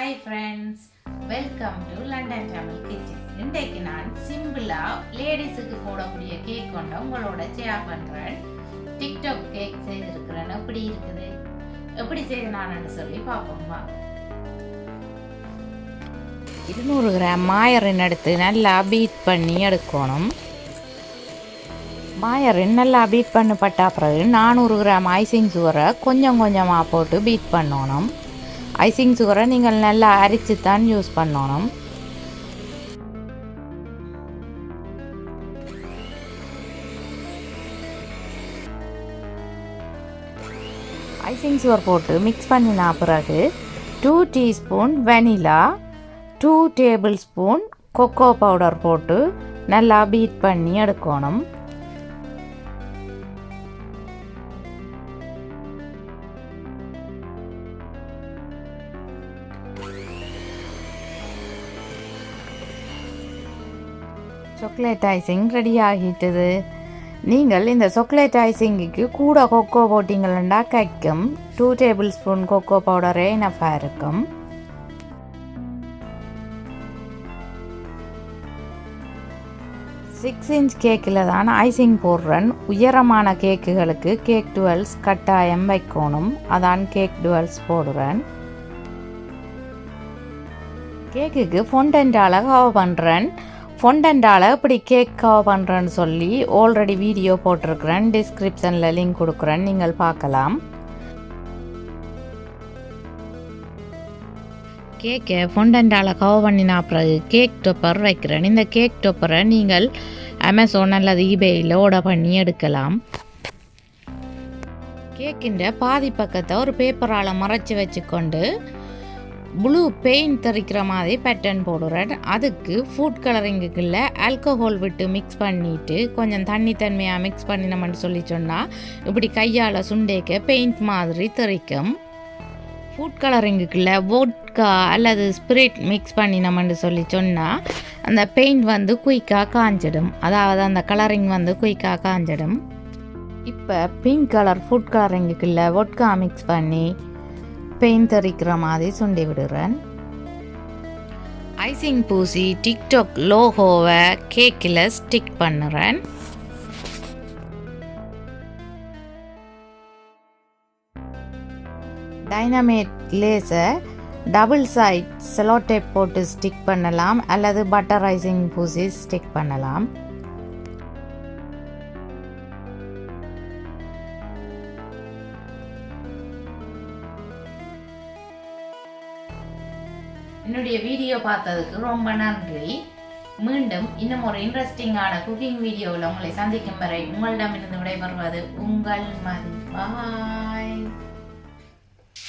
Hi friends, welcome to London Tamil Kitchen. இன்றைக்கு நான் சிம்பிளா லேடிஸுக்கு போடக்கூடிய கேக் கொண்டு உங்களோட ஷேர் பண்றேன். டிக்டாக் கேக் செய்திருக்கிறேன். எப்படி இருக்குது, எப்படி செய்து நான் சொல்லி பார்ப்போம்மா. 200 கிராம் மாயரின் எடுத்து நல்லா பீட் பண்ணி எடுக்கணும். மாயரின் நல்லா பீட் பண்ணப்பட்ட பிறகு 400 கிராம் ஐசிங் சுகரை கொஞ்சம் கொஞ்சமாக போட்டு பீட் பண்ணணும். ஐசிங் சுகரை நீங்கள் நல்லா அரைச்சி தான் யூஸ் பண்ணணும். ஐசிங் சுகர் போட்டு மிக்ஸ் பண்ணின பிறகு 2 teaspoon vanilla, 2 tablespoon cocoa powder போட்டு நல்லா பீட் பண்ணி எடுக்கணும். சாக்லேட் ஐசிங் ரெடி ஆகிட்டது. நீங்கள் இந்த சாக்லேட் ஐசிங்குக்கு கூட கொக்கோ போட்டிங்களா கைக்கும் 2 டேபிள் ஸ்பூன் கொக்கோ பவுடரே இனஃபாக இருக்கும். சிக்ஸ் இன்ச் கேக்கில் தான் ஐசிங் போடுறேன். உயரமான கேக்குகளுக்கு கேக் டுவெல்ஸ் கட்டாயம் வைக்கணும். அதான் கேக் டுவெல்ஸ் போடுறேன். கேக்குக்கு ஃபொண்டன்டால் கவர் பண்ணுறேன். ஃபொண்டன்டால் இப்படி கேக் கவர் பண்ணுறேன்னு சொல்லி ஆல்ரெடி வீடியோ போட்டிருக்கிறேன். டிஸ்கிரிப்ஷனில் லிங்க் கொடுக்குறேன், நீங்கள் பார்க்கலாம். கேக்கை ஃபொண்டன்டால் கவர் பண்ணினா பிறகு கேக் டொப்பர் வைக்கிறேன். இந்த கேக் டொப்பரை நீங்கள் அமேசான் அல்லது ஈபேயில் ஆர்டர் பண்ணி எடுக்கலாம். கேக்கின்ற பாதி பக்கத்தை ஒரு பேப்பரால் மறைச்சி வச்சுக்கொண்டு ப்ளூ பெயிண்ட் தெரிக்கிற மாதிரி பேட்டர்ன் போடுறேன். அதுக்கு ஃபுட் கலரிங்குக்குள்ள ஆல்கஹால் விட்டு மிக்ஸ் பண்ணிவிட்டு கொஞ்சம் தண்ணித்தன்மையாக மிக்ஸ் பண்ணினோம்னு சொல்லி சொன்னால் இப்படி கையால் சுண்டேக்க பெயிண்ட் மாதிரி தெரிக்கும். ஃபுட் கலரிங்குக்குள்ள வோட்கா அல்லது ஸ்பிரிட் மிக்ஸ் பண்ணினோம்னு சொல்லி சொன்னால் அந்த பெயிண்ட் வந்து குயிக்காக காஞ்சிடும். அதாவது அந்த கலரிங் வந்து குயிக்காக காஞ்சிடும். இப்போ பிங்க் கலர் ஃபுட் கலரிங்குக்குள்ள வோட்கா மிக்ஸ் பண்ணி பெயிண்ட் தெரிக்கிற மாதிரி சுண்டி விடுறேன். ஐசிங் பூசி டிக்டாக் லோகோவை கேக்கில் ஸ்டிக் பண்ணுறேன். டைனமேட் லேஸை டபுள் சைட் செலோ டேப் போட்டு ஸ்டிக் பண்ணலாம் அல்லது பட்டர் ஐசிங் பூசி ஸ்டிக் பண்ணலாம். என்னுடைய வீடியோ பார்த்ததுக்கு ரொம்ப நன்றி. மீண்டும் இன்னும் ஒரு இன்ட்ரெஸ்டிங்கான குக்கிங் வீடியோவில் உங்களை சந்திக்கும் வரை உங்களிடமிருந்து விடைபெறுவது உங்கள் மதி. பாய்.